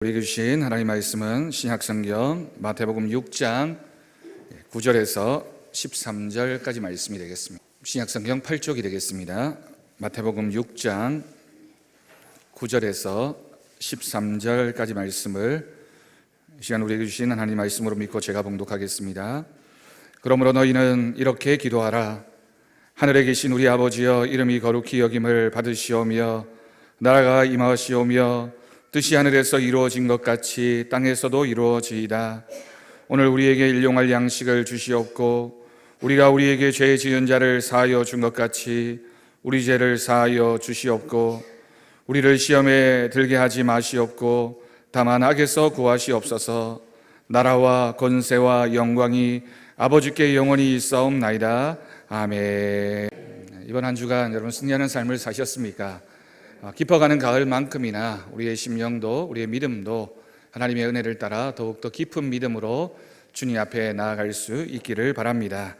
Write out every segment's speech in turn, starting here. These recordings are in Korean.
우리에게 주신 하나님의 말씀은 신약성경 마태복음 6장 9절에서 13절까지 말씀이 되겠습니다. 신약성경 8쪽이 되겠습니다. 마태복음 6장 9절에서 13절까지 말씀을 이 시간 우리에게 주신 하나님의 말씀으로 믿고 제가 봉독하겠습니다. 그러므로 너희는 이렇게 기도하라. 하늘에 계신 우리 아버지여, 이름이 거룩히 여김을 받으시오며 나라가 임하시오며 뜻이 하늘에서 이루어진 것 같이 땅에서도 이루어지이다. 오늘 우리에게 일용할 양식을 주시옵고 우리가 우리에게 죄 지은 자를 사하여 준 것 같이 우리 죄를 사하여 주시옵고 우리를 시험에 들게 하지 마시옵고 다만 악에서 구하시옵소서. 나라와 권세와 영광이 아버지께 영원히 있사옵나이다. 아멘. 이번 한 주간 여러분 승리하는 삶을 사셨습니까? 깊어가는 가을만큼이나 우리의 심령도 우리의 믿음도 하나님의 은혜를 따라 더욱더 깊은 믿음으로 주님 앞에 나아갈 수 있기를 바랍니다.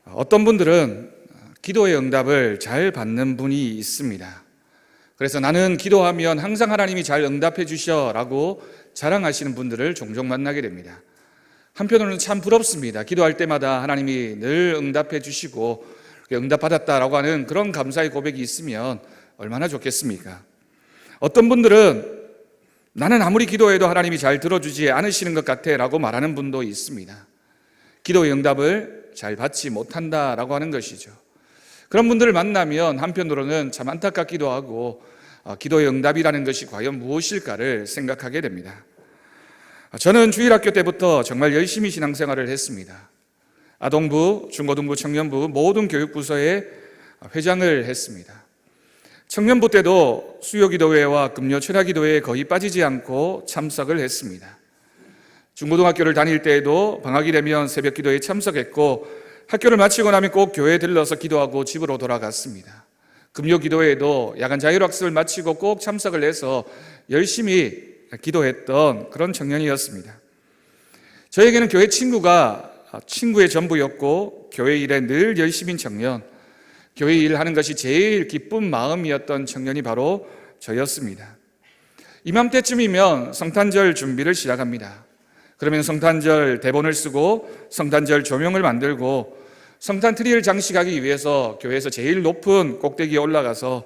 어떤 분들은 기도의 응답을 잘 받는 분이 있습니다. 그래서 나는 기도하면 항상 하나님이 잘 응답해 주셔라고 자랑하시는 분들을 종종 만나게 됩니다. 한편으로는 참 부럽습니다. 기도할 때마다 하나님이 늘 응답해 주시고 응답받았다라고 하는 그런 감사의 고백이 있으면 얼마나 좋겠습니까? 어떤 분들은 나는 아무리 기도해도 하나님이 잘 들어주지 않으시는 것 같아 라고 말하는 분도 있습니다. 기도의 응답을 잘 받지 못한다라고 하는 것이죠. 그런 분들을 만나면 한편으로는 참 안타깝기도 하고 기도의 응답이라는 것이 과연 무엇일까를 생각하게 됩니다. 저는 주일학교 때부터 정말 열심히 신앙생활을 했습니다. 아동부, 중고등부, 청년부 모든 교육부서에 회장을 했습니다. 청년부 때도 수요기도회와 금요 철야기도회에 거의 빠지지 않고 참석을 했습니다. 중고등학교를 다닐 때에도 방학이 되면 새벽기도에 참석했고 학교를 마치고 나면 꼭 교회에 들러서 기도하고 집으로 돌아갔습니다. 금요기도회에도 야간 자율학습을 마치고 꼭 참석을 해서 열심히 기도했던 그런 청년이었습니다. 저에게는 교회 친구가 친구의 전부였고 교회 일에 늘 열심인 청년, 교회 일하는 것이 제일 기쁜 마음이었던 청년이 바로 저였습니다. 이맘때쯤이면 성탄절 준비를 시작합니다. 그러면 성탄절 대본을 쓰고 성탄절 조명을 만들고 성탄 트리를 장식하기 위해서 교회에서 제일 높은 꼭대기에 올라가서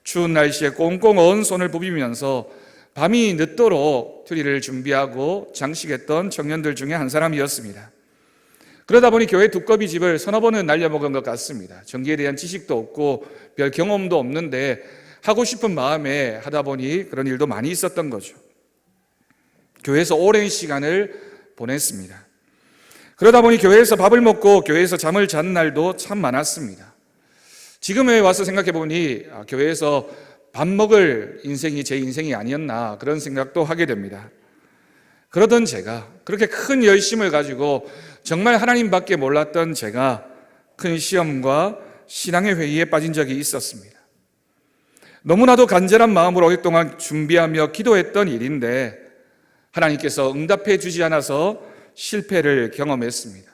추운 날씨에 꽁꽁 얼은 손을 부비면서 밤이 늦도록 트리를 준비하고 장식했던 청년들 중에 한 사람이었습니다. 그러다 보니 교회 두꺼비 집을 서너 번은 날려먹은 것 같습니다. 전기에 대한 지식도 없고 별 경험도 없는데 하고 싶은 마음에 하다 보니 그런 일도 많이 있었던 거죠. 교회에서 오랜 시간을 보냈습니다. 그러다 보니 교회에서 밥을 먹고 교회에서 잠을 잔 날도 참 많았습니다. 지금에 와서 생각해 보니 교회에서 밥 먹을 인생이 제 인생이 아니었나 그런 생각도 하게 됩니다. 그러던 제가 그렇게 큰 열심을 가지고 정말 하나님밖에 몰랐던 제가 큰 시험과 신앙의 회의에 빠진 적이 있었습니다. 너무나도 간절한 마음으로 오랫동안 준비하며 기도했던 일인데 하나님께서 응답해 주지 않아서 실패를 경험했습니다.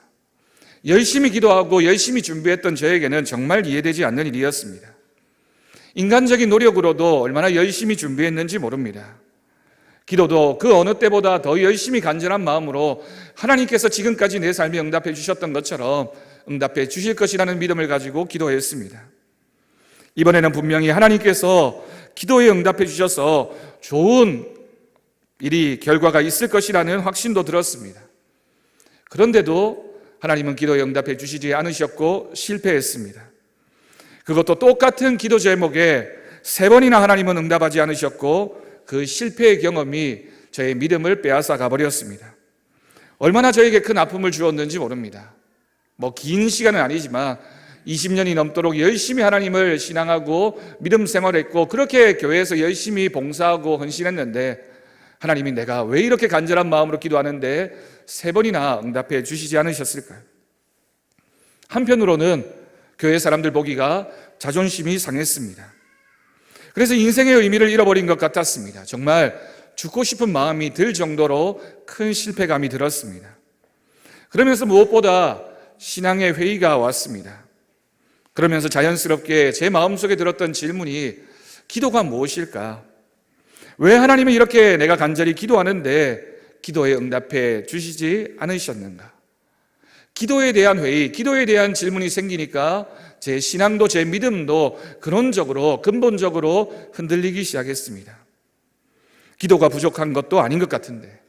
열심히 기도하고 열심히 준비했던 저에게는 정말 이해되지 않는 일이었습니다. 인간적인 노력으로도 얼마나 열심히 준비했는지 모릅니다. 기도도 그 어느 때보다 더 열심히 간절한 마음으로 하나님께서 지금까지 내 삶에 응답해 주셨던 것처럼 응답해 주실 것이라는 믿음을 가지고 기도했습니다. 이번에는 분명히 하나님께서 기도에 응답해 주셔서 좋은 일이 결과가 있을 것이라는 확신도 들었습니다. 그런데도 하나님은 기도에 응답해 주시지 않으셨고 실패했습니다. 그것도 똑같은 기도 제목에 3번이나 하나님은 응답하지 않으셨고 그 실패의 경험이 저의 믿음을 빼앗아 가버렸습니다. 얼마나 저에게 큰 아픔을 주었는지 모릅니다. 긴 시간은 아니지만 20년이 넘도록 열심히 하나님을 신앙하고 믿음 생활했고 그렇게 교회에서 열심히 봉사하고 헌신했는데 하나님이 내가 왜 이렇게 간절한 마음으로 기도하는데 3번이나 응답해 주시지 않으셨을까요? 한편으로는 교회 사람들 보기가 자존심이 상했습니다. 그래서 인생의 의미를 잃어버린 것 같았습니다. 정말 죽고 싶은 마음이 들 정도로 큰 실패감이 들었습니다. 그러면서 무엇보다 신앙의 회의가 왔습니다. 그러면서 자연스럽게 제 마음속에 들었던 질문이 기도가 무엇일까? 왜 하나님은 이렇게 내가 간절히 기도하는데 기도에 응답해 주시지 않으셨는가? 기도에 대한 회의, 기도에 대한 질문이 생기니까 제 신앙도 제 믿음도 근본적으로 흔들리기 시작했습니다. 기도가 부족한 것도 아닌 것 같은데,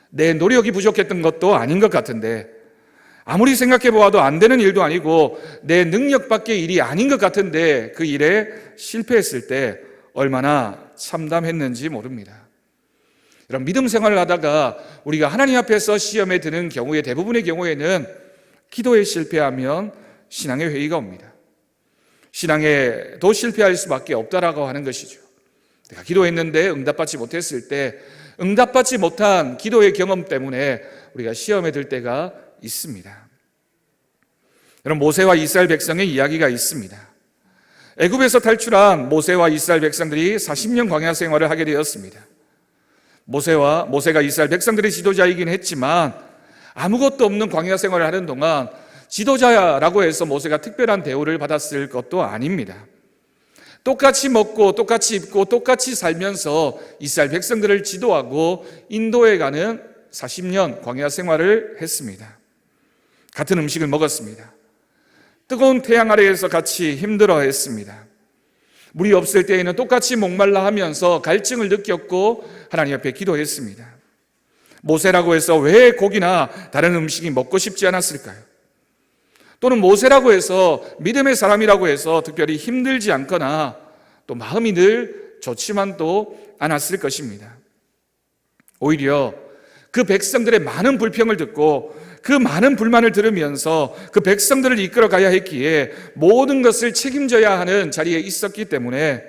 내 노력이 부족했던 것도 아닌 것 같은데, 아무리 생각해 보아도 안 되는 일도 아니고 내 능력 밖의 일이 아닌 것 같은데 그 일에 실패했을 때 얼마나 참담했는지 모릅니다. 이런 믿음 생활을 하다가 우리가 하나님 앞에서 시험에 드는 경우에 대부분의 경우에는 기도에 실패하면 신앙의 회의가 옵니다. 신앙에도 실패할 수밖에 없다라고 하는 것이죠. 내가 기도했는데 응답받지 못했을 때 응답받지 못한 기도의 경험 때문에 우리가 시험에 들 때가 있습니다. 여러분, 모세와 이스라엘 백성의 이야기가 있습니다. 애굽에서 탈출한 모세와 이스라엘 백성들이 40년 광야 생활을 하게 되었습니다. 모세가 이스라엘 백성들의 지도자이긴 했지만 아무것도 없는 광야 생활을 하는 동안 지도자라고 해서 모세가 특별한 대우를 받았을 것도 아닙니다. 똑같이 먹고 똑같이 입고 똑같이 살면서 이스라엘 백성들을 지도하고 인도해가는 40년 광야 생활을 했습니다. 같은 음식을 먹었습니다. 뜨거운 태양 아래에서 같이 힘들어했습니다. 물이 없을 때에는 똑같이 목말라 하면서 갈증을 느꼈고 하나님 앞에 기도했습니다. 모세라고 해서 왜 고기나 다른 음식이 먹고 싶지 않았을까요? 또는 모세라고 해서 믿음의 사람이라고 해서 특별히 힘들지 않거나 또 마음이 늘 좋지만도 않았을 것입니다. 오히려 그 백성들의 많은 불평을 듣고 그 많은 불만을 들으면서 그 백성들을 이끌어 가야 했기에 모든 것을 책임져야 하는 자리에 있었기 때문에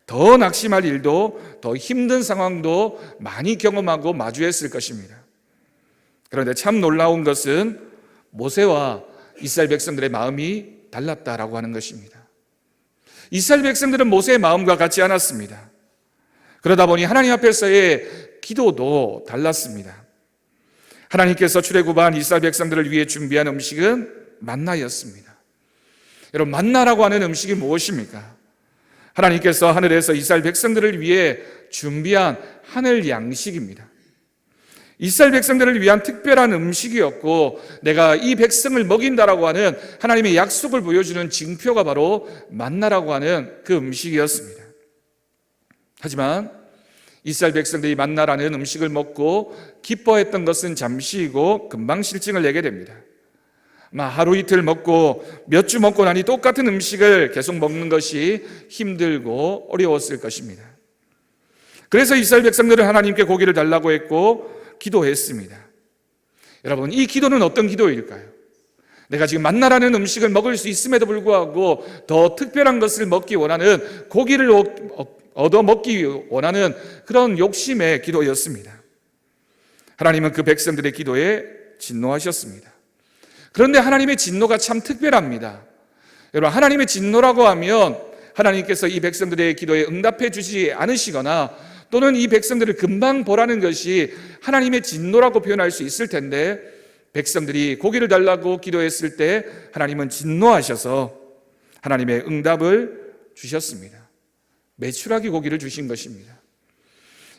더 낙심할 일도 더 힘든 상황도 많이 경험하고 마주했을 것입니다. 그런데 참 놀라운 것은 모세와 이스라엘 백성들의 마음이 달랐다라고 하는 것입니다. 이스라엘 백성들은 모세의 마음과 같지 않았습니다. 그러다 보니 하나님 앞에서의 기도도 달랐습니다. 하나님께서 출애굽한 이스라엘 백성들을 위해 준비한 음식은 만나였습니다. 여러분, 만나라고 하는 음식이 무엇입니까? 하나님께서 하늘에서 이스라엘 백성들을 위해 준비한 하늘 양식입니다. 이스라엘 백성들을 위한 특별한 음식이었고 내가 이 백성을 먹인다라고 하는 하나님의 약속을 보여주는 징표가 바로 만나라고 하는 그 음식이었습니다. 하지만 이스라엘 백성들이 만나라는 음식을 먹고 기뻐했던 것은 잠시이고 금방 실증을 내게 됩니다. 하루 이틀 먹고 몇 주 먹고 나니 똑같은 음식을 계속 먹는 것이 힘들고 어려웠을 것입니다. 그래서 이스라엘 백성들은 하나님께 고기를 달라고 했고 기도했습니다. 여러분, 이 기도는 어떤 기도일까요? 내가 지금 만나라는 음식을 먹을 수 있음에도 불구하고 더 특별한 것을 먹기 원하는, 고기를 얻어 먹기 원하는 그런 욕심의 기도였습니다. 하나님은 그 백성들의 기도에 진노하셨습니다. 그런데 하나님의 진노가 참 특별합니다. 여러분, 하나님의 진노라고 하면 하나님께서 이 백성들의 기도에 응답해 주지 않으시거나 또는 이 백성들을 금방 보라는 것이 하나님의 진노라고 표현할 수 있을 텐데, 백성들이 고기를 달라고 기도했을 때 하나님은 진노하셔서 하나님의 응답을 주셨습니다. 메추라기 고기를 주신 것입니다.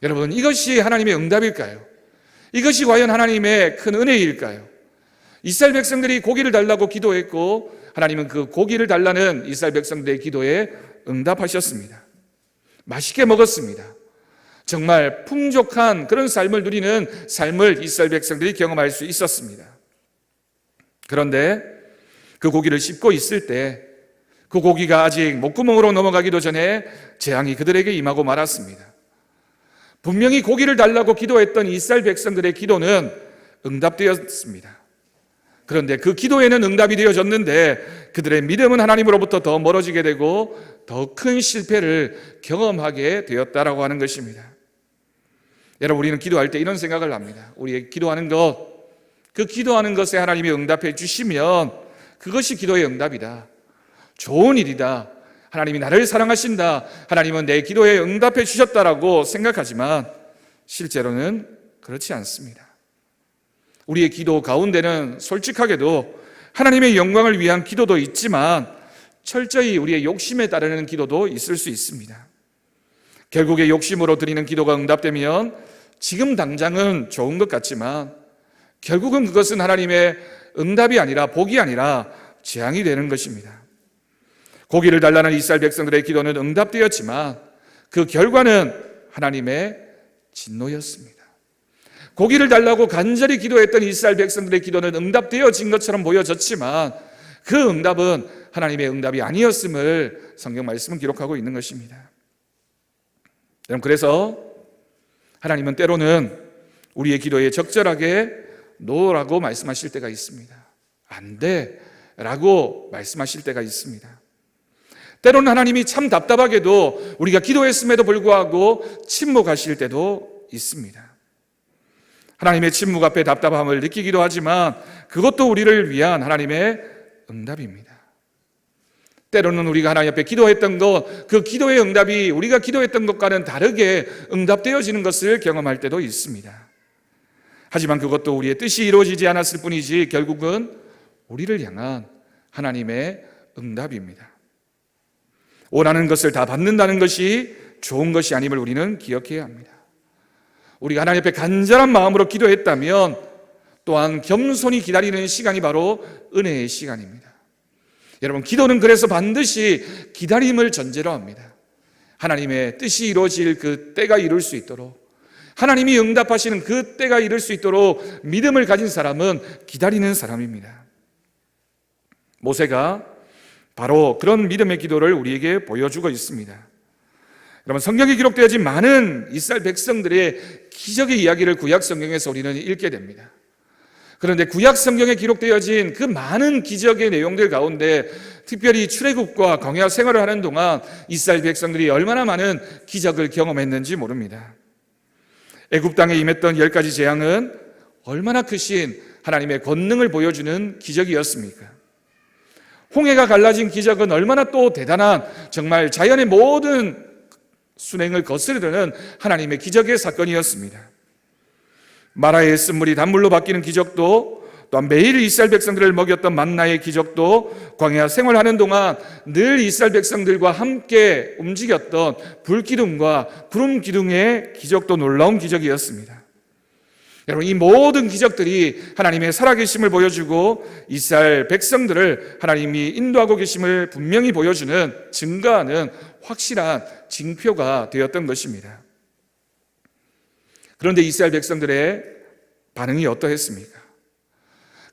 여러분, 이것이 하나님의 응답일까요? 이것이 과연 하나님의 큰 은혜일까요? 이스라엘 백성들이 고기를 달라고 기도했고 하나님은 그 고기를 달라는 이스라엘 백성들의 기도에 응답하셨습니다. 맛있게 먹었습니다. 정말 풍족한 그런 삶을 누리는 삶을 이스라엘 백성들이 경험할 수 있었습니다. 그런데 그 고기를 씹고 있을 때 그 고기가 아직 목구멍으로 넘어가기도 전에 재앙이 그들에게 임하고 말았습니다. 분명히 고기를 달라고 기도했던 이스라엘 백성들의 기도는 응답되었습니다. 그런데 그 기도에는 응답이 되어졌는데 그들의 믿음은 하나님으로부터 더 멀어지게 되고 더 큰 실패를 경험하게 되었다라고 하는 것입니다. 여러분, 우리는 기도할 때 이런 생각을 합니다. 우리의 기도하는 것, 그 기도하는 것에 하나님이 응답해 주시면 그것이 기도의 응답이다. 좋은 일이다. 하나님이 나를 사랑하신다. 하나님은 내 기도에 응답해 주셨다라고 생각하지만 실제로는 그렇지 않습니다. 우리의 기도 가운데는 솔직하게도 하나님의 영광을 위한 기도도 있지만 철저히 우리의 욕심에 따르는 기도도 있을 수 있습니다. 결국에 욕심으로 드리는 기도가 응답되면 지금 당장은 좋은 것 같지만 결국은 그것은 하나님의 응답이 아니라 복이 아니라 재앙이 되는 것입니다. 고기를 달라는 이스라엘 백성들의 기도는 응답되었지만 그 결과는 하나님의 진노였습니다. 고기를 달라고 간절히 기도했던 이스라엘 백성들의 기도는 응답되어진 것처럼 보여졌지만 그 응답은 하나님의 응답이 아니었음을 성경 말씀은 기록하고 있는 것입니다. 여러분, 그래서 하나님은 때로는 우리의 기도에 적절하게 노라고 말씀하실 때가 있습니다. 안 돼 라고 말씀하실 때가 있습니다. 때로는 하나님이 참 답답하게도 우리가 기도했음에도 불구하고 침묵하실 때도 있습니다. 하나님의 침묵 앞에 답답함을 느끼기도 하지만 그것도 우리를 위한 하나님의 응답입니다. 때로는 우리가 하나님 앞에 기도했던 것, 그 기도의 응답이 우리가 기도했던 것과는 다르게 응답되어지는 것을 경험할 때도 있습니다. 하지만 그것도 우리의 뜻이 이루어지지 않았을 뿐이지 결국은 우리를 향한 하나님의 응답입니다. 원하는 것을 다 받는다는 것이 좋은 것이 아님을 우리는 기억해야 합니다. 우리가 하나님 앞에 간절한 마음으로 기도했다면 또한 겸손히 기다리는 시간이 바로 은혜의 시간입니다. 여러분, 기도는 그래서 반드시 기다림을 전제로 합니다. 하나님의 뜻이 이루어질 그 때가 이룰 수 있도록, 하나님이 응답하시는 그 때가 이룰 수 있도록 믿음을 가진 사람은 기다리는 사람입니다. 모세가 바로 그런 믿음의 기도를 우리에게 보여주고 있습니다. 여러분, 성경에 기록되어진 많은 이스라엘 백성들의 기적의 이야기를 구약 성경에서 우리는 읽게 됩니다. 그런데 구약 성경에 기록되어진 그 많은 기적의 내용들 가운데 특별히 출애굽과 광야 생활을 하는 동안 이스라엘 백성들이 얼마나 많은 기적을 경험했는지 모릅니다. 애굽 땅에 임했던 10가지 재앙은 얼마나 크신 하나님의 권능을 보여주는 기적이었습니까? 홍해가 갈라진 기적은 얼마나 또 대단한, 정말 자연의 모든 순행을 거스르는 하나님의 기적의 사건이었습니다. 마라의 쓴물이 단물로 바뀌는 기적도, 또한 매일 이스라엘 백성들을 먹였던 만나의 기적도, 광야 생활하는 동안 늘 이스라엘 백성들과 함께 움직였던 불기둥과 구름 기둥의 기적도 놀라운 기적이었습니다. 여러분, 이 모든 기적들이 하나님의 살아계심을 보여주고 이스라엘 백성들을 하나님이 인도하고 계심을 분명히 보여주는, 증거하는 확실한 징표가 되었던 것입니다. 그런데 이스라엘 백성들의 반응이 어떠했습니까?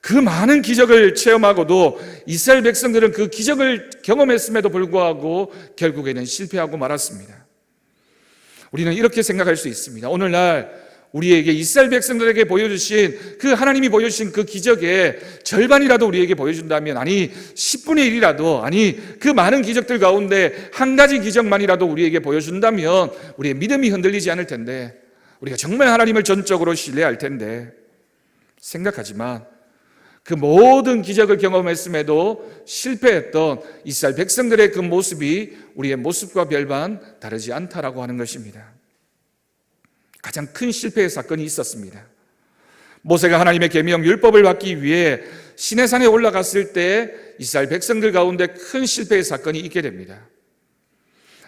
그 많은 기적을 체험하고도 이스라엘 백성들은 그 기적을 경험했음에도 불구하고 결국에는 실패하고 말았습니다. 우리는 이렇게 생각할 수 있습니다. 오늘날 우리에게 이스라엘 백성들에게 보여주신 그 하나님이 보여주신 그 기적의 절반이라도 우리에게 보여준다면, 아니 10분의 1이라도, 아니 그 많은 기적들 가운데 한 가지 기적만이라도 우리에게 보여준다면 우리의 믿음이 흔들리지 않을 텐데, 우리가 정말 하나님을 전적으로 신뢰할 텐데, 생각하지만 그 모든 기적을 경험했음에도 실패했던 이스라엘 백성들의 그 모습이 우리의 모습과 별반 다르지 않다라고 하는 것입니다. 가장 큰 실패의 사건이 있었습니다. 모세가 하나님의 계명 율법을 받기 위해 시내산에 올라갔을 때 이스라엘 백성들 가운데 큰 실패의 사건이 있게 됩니다.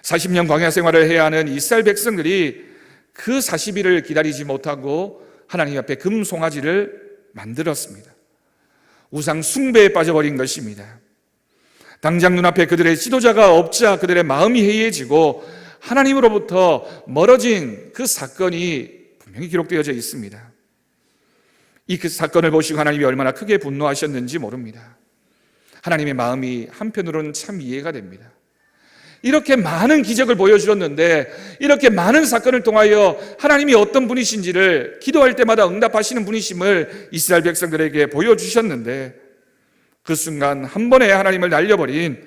40년 광야 생활을 해야 하는 이스라엘 백성들이 그 40일을 기다리지 못하고 하나님 앞에 금송아지를 만들었습니다. 우상 숭배에 빠져버린 것입니다. 당장 눈앞에 그들의 지도자가 없자 그들의 마음이 해이해지고 하나님으로부터 멀어진 그 사건이 분명히 기록되어져 있습니다. 이 그 사건을 보시고 하나님이 얼마나 크게 분노하셨는지 모릅니다. 하나님의 마음이 한편으로는 참 이해가 됩니다. 이렇게 많은 기적을 보여주셨는데, 이렇게 많은 사건을 통하여 하나님이 어떤 분이신지를 기도할 때마다 응답하시는 분이심을 이스라엘 백성들에게 보여주셨는데, 그 순간 한 번에 하나님을 날려버린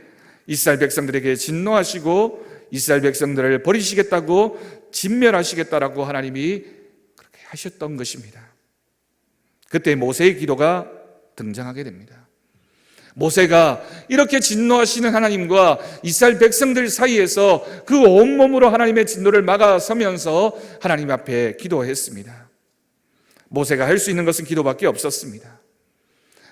이스라엘 백성들에게 진노하시고 이스라엘 백성들을 버리시겠다고, 진멸하시겠다라고 하나님이 그렇게 하셨던 것입니다. 그때 모세의 기도가 등장하게 됩니다. 모세가 이렇게 진노하시는 하나님과 이스라엘 백성들 사이에서 그 온몸으로 하나님의 진노를 막아서면서 하나님 앞에 기도했습니다. 모세가 할 수 있는 것은 기도밖에 없었습니다.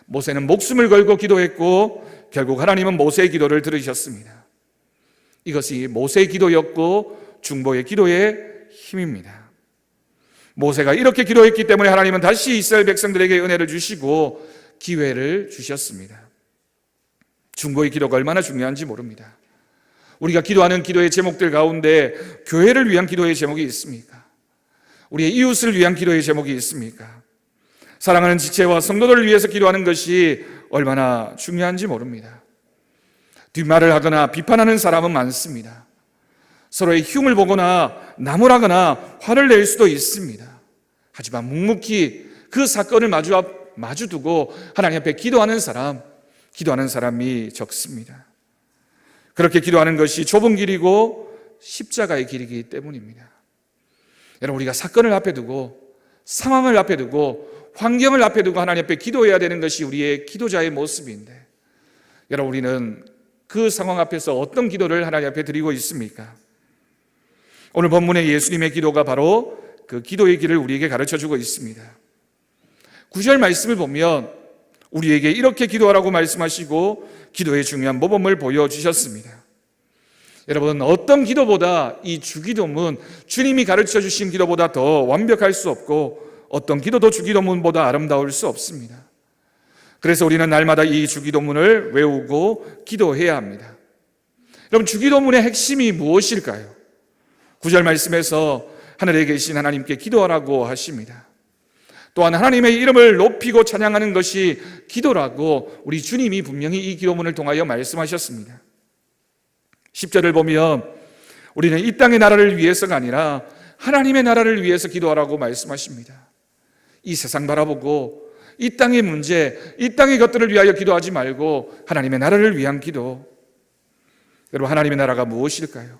모세는 목숨을 걸고 기도했고 결국 하나님은 모세의 기도를 들으셨습니다. 이것이 모세의 기도였고 중보의 기도의 힘입니다. 모세가 이렇게 기도했기 때문에 하나님은 다시 이스라엘 백성들에게 은혜를 주시고 기회를 주셨습니다. 중보의 기도가 얼마나 중요한지 모릅니다. 우리가 기도하는 기도의 제목들 가운데 교회를 위한 기도의 제목이 있습니까? 우리의 이웃을 위한 기도의 제목이 있습니까? 사랑하는 지체와 성도들을 위해서 기도하는 것이 얼마나 중요한지 모릅니다. 뒷말을 하거나 비판하는 사람은 많습니다. 서로의 흉을 보거나 나무라거나 화를 낼 수도 있습니다. 하지만 묵묵히 그 사건을 마주두고 하나님 앞에 기도하는 사람이 적습니다. 그렇게 기도하는 것이 좁은 길이고 십자가의 길이기 때문입니다. 여러분, 우리가 사건을 앞에 두고 상황을 앞에 두고 환경을 앞에 두고 하나님 앞에 기도해야 되는 것이 우리의 기도자의 모습인데, 여러분, 우리는 그 상황 앞에서 어떤 기도를 하나님 앞에 드리고 있습니까? 오늘 본문의 예수님의 기도가 바로 그 기도의 길을 우리에게 가르쳐주고 있습니다. 9절 말씀을 보면 우리에게 이렇게 기도하라고 말씀하시고 기도의 중요한 모범을 보여주셨습니다. 여러분, 어떤 기도보다 이 주기도문, 주님이 가르쳐 주신 기도보다 더 완벽할 수 없고 어떤 기도도 주기도문보다 아름다울 수 없습니다. 그래서 우리는 날마다 이 주기도문을 외우고 기도해야 합니다. 여러분, 주기도문의 핵심이 무엇일까요? 9절 말씀에서 하늘에 계신 하나님께 기도하라고 하십니다. 또한 하나님의 이름을 높이고 찬양하는 것이 기도라고 우리 주님이 분명히 이 기도문을 통하여 말씀하셨습니다. 10절을 보면 우리는 이 땅의 나라를 위해서가 아니라 하나님의 나라를 위해서 기도하라고 말씀하십니다. 이 세상 바라보고 이 땅의 문제, 이 땅의 것들을 위하여 기도하지 말고 하나님의 나라를 위한 기도. 여러분, 하나님의 나라가 무엇일까요?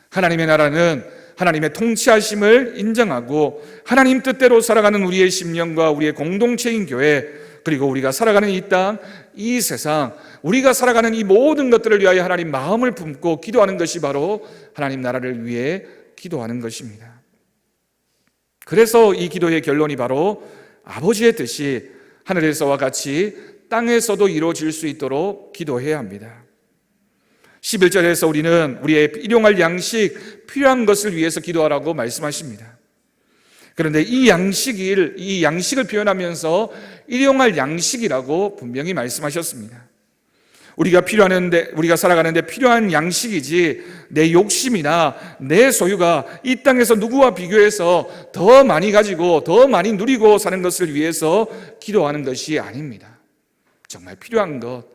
하나님의 나라는 하나님의 통치하심을 인정하고 하나님 뜻대로 살아가는 우리의 심령과 우리의 공동체인 교회, 그리고 우리가 살아가는 이 땅, 이 세상, 우리가 살아가는 이 모든 것들을 위하여 하나님 마음을 품고 기도하는 것이 바로 하나님 나라를 위해 기도하는 것입니다. 그래서 이 기도의 결론이 바로 아버지의 뜻이 하늘에서와 같이 땅에서도 이루어질 수 있도록 기도해야 합니다. 11절에서 우리는 우리의 일용할 양식, 필요한 것을 위해서 기도하라고 말씀하십니다. 그런데 이 양식을 표현하면서 일용할 양식이라고 분명히 말씀하셨습니다. 우리가 살아가는데 필요한 양식이지 내 욕심이나 내 소유가 이 땅에서 누구와 비교해서 더 많이 가지고 더 많이 누리고 사는 것을 위해서 기도하는 것이 아닙니다. 정말 필요한 것,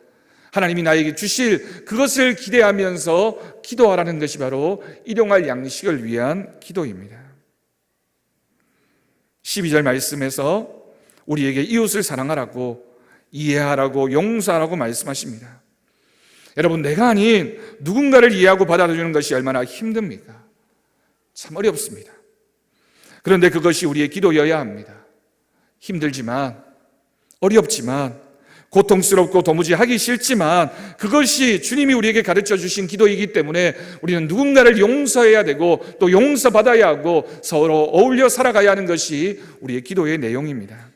하나님이 나에게 주실 그것을 기대하면서 기도하라는 것이 바로 일용할 양식을 위한 기도입니다. 12절 말씀에서 우리에게 이웃을 사랑하라고, 이해하라고, 용서하라고 말씀하십니다. 여러분, 내가 아닌 누군가를 이해하고 받아주는 것이 얼마나 힘듭니까? 참 어렵습니다. 그런데 그것이 우리의 기도여야 합니다. 힘들지만, 어렵지만, 고통스럽고 도무지 하기 싫지만 그것이 주님이 우리에게 가르쳐 주신 기도이기 때문에 우리는 누군가를 용서해야 되고 또 용서받아야 하고 서로 어울려 살아가야 하는 것이 우리의 기도의 내용입니다.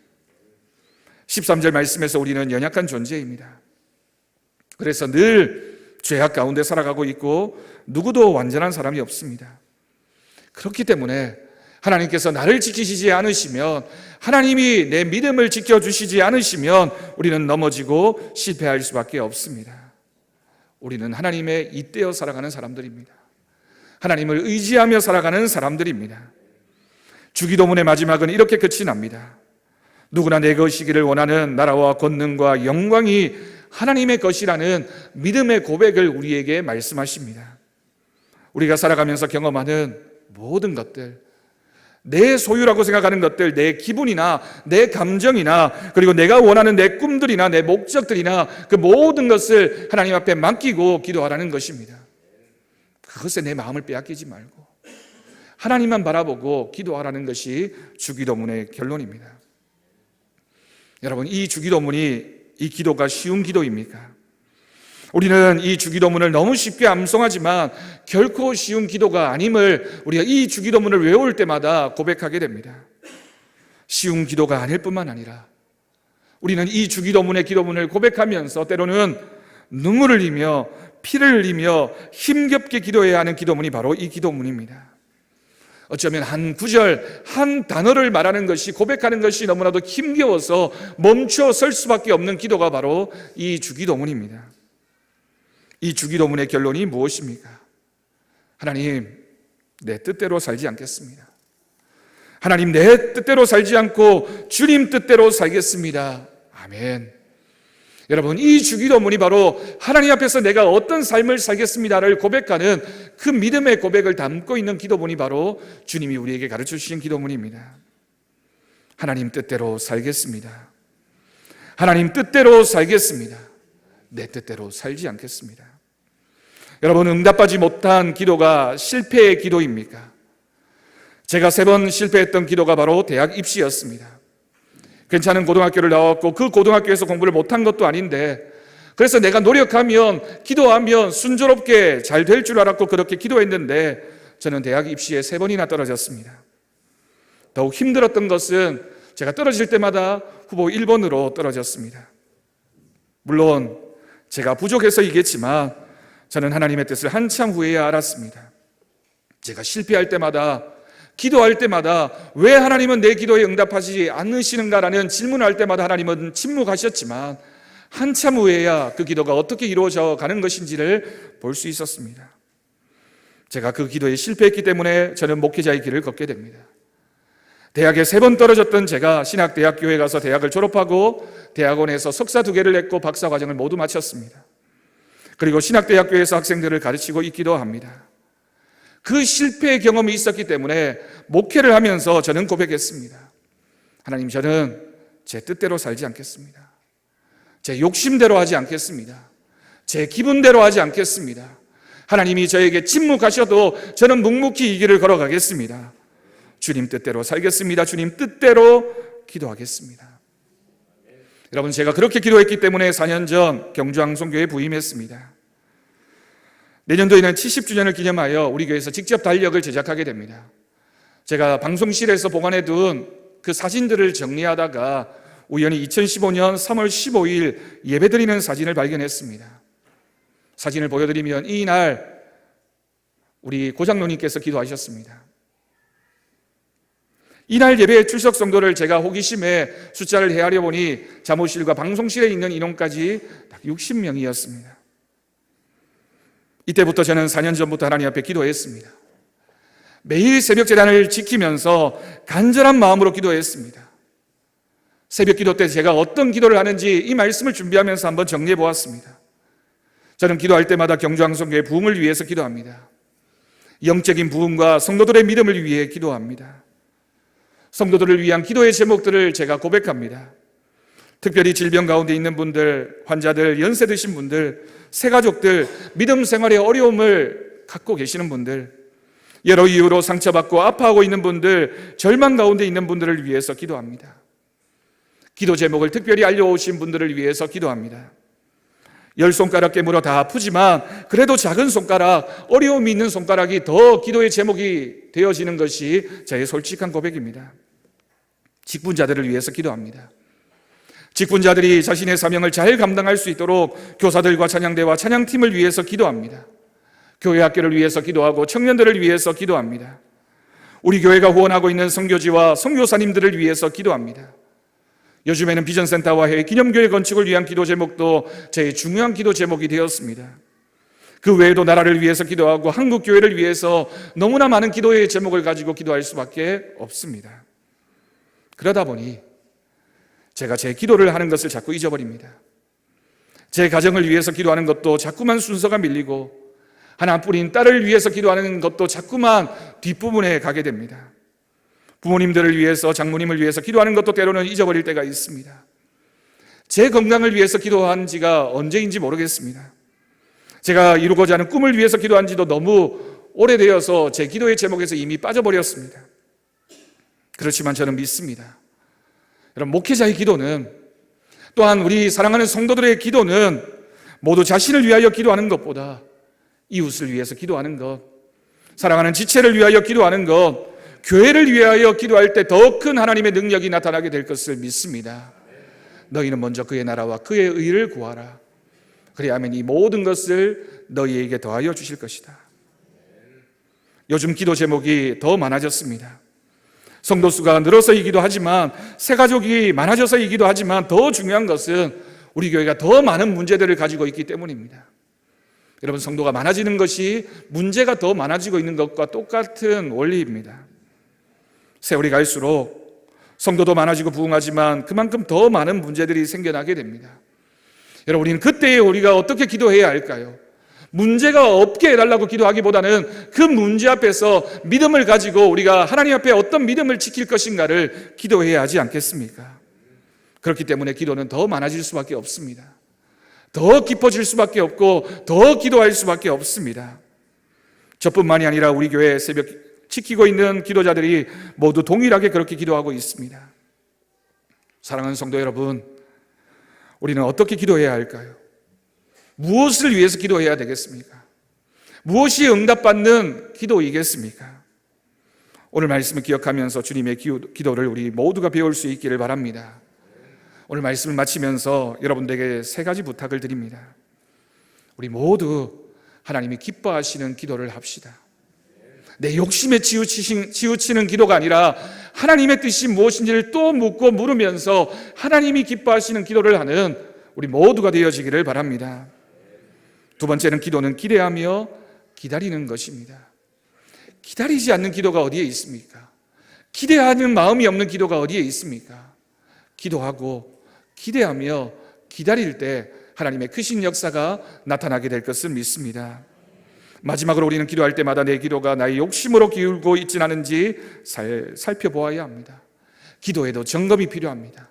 13절 말씀에서 우리는 연약한 존재입니다. 그래서 늘 죄악 가운데 살아가고 있고 누구도 완전한 사람이 없습니다. 그렇기 때문에 하나님께서 나를 지키시지 않으시면, 하나님이 내 믿음을 지켜주시지 않으시면 우리는 넘어지고 실패할 수밖에 없습니다. 우리는 하나님의 잇대어 살아가는 사람들입니다. 하나님을 의지하며 살아가는 사람들입니다. 주기도문의 마지막은 이렇게 끝이 납니다. 누구나 내 것이기를 원하는 나라와 권능과 영광이 하나님의 것이라는 믿음의 고백을 우리에게 말씀하십니다. 우리가 살아가면서 경험하는 모든 것들, 내 소유라고 생각하는 것들, 내 기분이나 내 감정이나 그리고 내가 원하는 내 꿈들이나 내 목적들이나 그 모든 것을 하나님 앞에 맡기고 기도하라는 것입니다. 그것에 내 마음을 빼앗기지 말고 하나님만 바라보고 기도하라는 것이 주기도문의 결론입니다. 여러분, 이 주기도문이, 이 기도가 쉬운 기도입니까? 우리는 이 주기도문을 너무 쉽게 암송하지만 결코 쉬운 기도가 아님을 우리가 이 주기도문을 외울 때마다 고백하게 됩니다. 쉬운 기도가 아닐 뿐만 아니라 우리는 이 주기도문의 기도문을 고백하면서 때로는 눈물을 흘리며 피를 흘리며 힘겹게 기도해야 하는 기도문이 바로 이 기도문입니다. 어쩌면 한 구절, 한 단어를 말하는 것이, 고백하는 것이 너무나도 힘겨워서 멈춰 설 수밖에 없는 기도가 바로 이 주기도문입니다. 이 주기도문의 결론이 무엇입니까? 하나님, 내 뜻대로 살지 않겠습니다. 하나님, 내 뜻대로 살지 않고 주님 뜻대로 살겠습니다. 아멘. 여러분, 이 주기도문이 바로 하나님 앞에서 내가 어떤 삶을 살겠습니다를 고백하는 그 믿음의 고백을 담고 있는 기도문이 바로 주님이 우리에게 가르쳐 주신 기도문입니다. 하나님 뜻대로 살겠습니다. 하나님 뜻대로 살겠습니다. 내 뜻대로 살지 않겠습니다. 여러분, 응답하지 못한 기도가 실패의 기도입니까? 제가 3번 실패했던 기도가 바로 대학 입시였습니다. 괜찮은 고등학교를 나왔고 그 고등학교에서 공부를 못한 것도 아닌데, 그래서 내가 노력하면, 기도하면 순조롭게 잘 될 줄 알았고 그렇게 기도했는데 저는 대학 입시에 3번이나 떨어졌습니다. 더욱 힘들었던 것은 제가 떨어질 때마다 후보 1번으로 떨어졌습니다. 물론 제가 부족해서이겠지만 저는 하나님의 뜻을 한참 후에야 알았습니다. 제가 실패할 때마다, 기도할 때마다 왜 하나님은 내 기도에 응답하지 않으시는가라는 질문을 할 때마다 하나님은 침묵하셨지만 한참 후에야 그 기도가 어떻게 이루어져 가는 것인지를 볼 수 있었습니다. 제가 그 기도에 실패했기 때문에 저는 목회자의 길을 걷게 됩니다. 대학에 3번 떨어졌던 제가 신학대학교에 가서 대학을 졸업하고 대학원에서 석사 2개를 냈고 박사과정을 모두 마쳤습니다. 그리고 신학대학교에서 학생들을 가르치고 있기도 합니다. 그 실패의 경험이 있었기 때문에 목회를 하면서 저는 고백했습니다. 하나님, 저는 제 뜻대로 살지 않겠습니다. 제 욕심대로 하지 않겠습니다. 제 기분대로 하지 않겠습니다. 하나님이 저에게 침묵하셔도 저는 묵묵히 이 길을 걸어가겠습니다. 주님 뜻대로 살겠습니다. 주님 뜻대로 기도하겠습니다. 여러분, 제가 그렇게 기도했기 때문에 4년 전 경주항송교회에 부임했습니다. 내년도에는 70주년을 기념하여 우리 교회에서 직접 달력을 제작하게 됩니다. 제가 방송실에서 보관해둔 그 사진들을 정리하다가 우연히 2015년 3월 15일 예배드리는 사진을 발견했습니다. 사진을 보여드리면 이날 우리 고장로님께서 기도하셨습니다. 이날 예배 출석 성도를 제가 호기심에 숫자를 헤아려 보니 사무실과 방송실에 있는 인원까지 딱 60명이었습니다. 이때부터 저는 4년 전부터 하나님 앞에 기도했습니다. 매일 새벽 제단을 지키면서 간절한 마음으로 기도했습니다. 새벽 기도 때 제가 어떤 기도를 하는지 이 말씀을 준비하면서 한번 정리해 보았습니다. 저는 기도할 때마다 경주항송교회 부흥을 위해서 기도합니다. 영적인 부흥과 성도들의 믿음을 위해 기도합니다. 성도들을 위한 기도의 제목들을 제가 고백합니다. 특별히 질병 가운데 있는 분들, 환자들, 연세 드신 분들, 새가족들, 믿음 생활에 어려움을 갖고 계시는 분들, 여러 이유로 상처받고 아파하고 있는 분들, 절망 가운데 있는 분들을 위해서 기도합니다. 기도 제목을 특별히 알려오신 분들을 위해서 기도합니다. 10손가락 깨물어 다 아프지만 그래도 작은 손가락, 어려움이 있는 손가락이 더 기도의 제목이 되어지는 것이 저의 솔직한 고백입니다. 직분자들을 위해서 기도합니다. 직분자들이 자신의 사명을 잘 감당할 수 있도록 교사들과 찬양대와 찬양팀을 위해서 기도합니다. 교회 학교를 위해서 기도하고 청년들을 위해서 기도합니다. 우리 교회가 후원하고 있는 선교지와 선교사님들을 위해서 기도합니다. 요즘에는 비전센터와 해외 기념교회 건축을 위한 기도 제목도 제 중요한 기도 제목이 되었습니다. 그 외에도 나라를 위해서 기도하고 한국 교회를 위해서 너무나 많은 기도의 제목을 가지고 기도할 수밖에 없습니다. 그러다 보니 제가 제 기도를 하는 것을 자꾸 잊어버립니다. 제 가정을 위해서 기도하는 것도 자꾸만 순서가 밀리고 하나뿐인 딸을 위해서 기도하는 것도 자꾸만 뒷부분에 가게 됩니다. 부모님들을 위해서, 장모님을 위해서 기도하는 것도 때로는 잊어버릴 때가 있습니다. 제 건강을 위해서 기도한 지가 언제인지 모르겠습니다. 제가 이루고자 하는 꿈을 위해서 기도한 지도 너무 오래되어서 제 기도의 제목에서 이미 빠져버렸습니다. 그렇지만 저는 믿습니다. 여러분, 목회자의 기도는, 또한 우리 사랑하는 성도들의 기도는 모두 자신을 위하여 기도하는 것보다 이웃을 위해서 기도하는 것, 사랑하는 지체를 위하여 기도하는 것, 교회를 위하여 기도할 때 더 큰 하나님의 능력이 나타나게 될 것을 믿습니다. 너희는 먼저 그의 나라와 그의 의를 구하라. 그래야만 이 모든 것을 너희에게 더하여 주실 것이다. 요즘 기도 제목이 더 많아졌습니다. 성도 수가 늘어서이기도 하지만, 새 가족이 많아져서이기도 하지만, 더 중요한 것은 우리 교회가 더 많은 문제들을 가지고 있기 때문입니다. 여러분, 성도가 많아지는 것이 문제가 더 많아지고 있는 것과 똑같은 원리입니다. 세월이 갈수록 성도도 많아지고 부흥하지만 그만큼 더 많은 문제들이 생겨나게 됩니다. 여러분, 우리는 그때에 우리가 어떻게 기도해야 할까요? 문제가 없게 해달라고 기도하기보다는 그 문제 앞에서 믿음을 가지고 우리가 하나님 앞에 어떤 믿음을 지킬 것인가를 기도해야 하지 않겠습니까? 그렇기 때문에 기도는 더 많아질 수밖에 없습니다. 더 깊어질 수밖에 없고 더 기도할 수밖에 없습니다. 저뿐만이 아니라 우리 교회 새벽 지키고 있는 기도자들이 모두 동일하게 그렇게 기도하고 있습니다. 사랑하는 성도 여러분, 우리는 어떻게 기도해야 할까요? 무엇을 위해서 기도해야 되겠습니까? 무엇이 응답받는 기도이겠습니까? 오늘 말씀을 기억하면서 주님의 기도를 우리 모두가 배울 수 있기를 바랍니다. 오늘 말씀을 마치면서 여러분들에게 세 가지 부탁을 드립니다. 우리 모두 하나님이 기뻐하시는 기도를 합시다. 내 욕심에 치우치는 기도가 아니라 하나님의 뜻이 무엇인지를 또 묻고 물으면서 하나님이 기뻐하시는 기도를 하는 우리 모두가 되어지기를 바랍니다. 두 번째는 기도는 기대하며 기다리는 것입니다. 기다리지 않는 기도가 어디에 있습니까? 기대하는 마음이 없는 기도가 어디에 있습니까? 기도하고 기대하며 기다릴 때 하나님의 크신 역사가 나타나게 될 것을 믿습니다. 마지막으로 우리는 기도할 때마다 내 기도가 나의 욕심으로 기울고 있진 않은지 살펴보아야 합니다. 기도에도 점검이 필요합니다.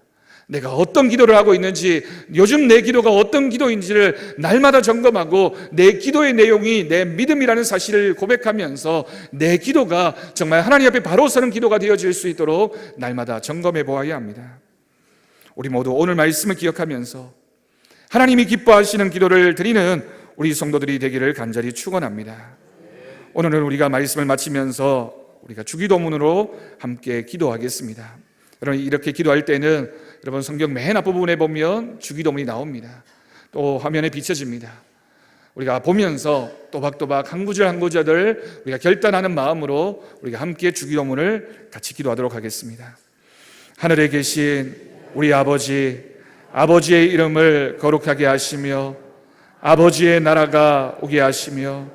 내가 어떤 기도를 하고 있는지, 요즘 내 기도가 어떤 기도인지를 날마다 점검하고 내 기도의 내용이 내 믿음이라는 사실을 고백하면서 내 기도가 정말 하나님 앞에 바로 서는 기도가 되어질 수 있도록 날마다 점검해 보아야 합니다. 우리 모두 오늘 말씀을 기억하면서 하나님이 기뻐하시는 기도를 드리는 우리 성도들이 되기를 간절히 축원합니다. 오늘은 우리가 말씀을 마치면서 우리가 주기도문으로 함께 기도하겠습니다. 여러분, 이렇게 기도할 때는 여러분 성경 맨 앞부분에 보면 주기도문이 나옵니다. 또 화면에 비춰집니다. 우리가 보면서 또박또박 한 구절 한 구절을 우리가 결단하는 마음으로 우리가 함께 주기도문을 같이 기도하도록 하겠습니다. 하늘에 계신 우리 아버지, 아버지의 이름을 거룩하게 하시며 아버지의 나라가 오게 하시며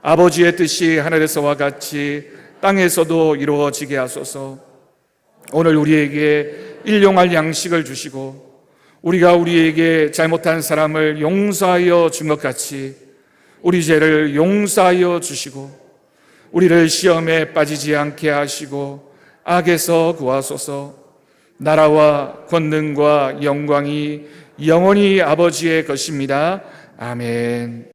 아버지의 뜻이 하늘에서와 같이 땅에서도 이루어지게 하소서. 오늘 우리에게 일용할 양식을 주시고 우리가 우리에게 잘못한 사람을 용서하여 준 것 같이 우리 죄를 용서하여 주시고 우리를 시험에 빠지지 않게 하시고 악에서 구하소서. 나라와 권능과 영광이 영원히 아버지의 것입니다. 아멘.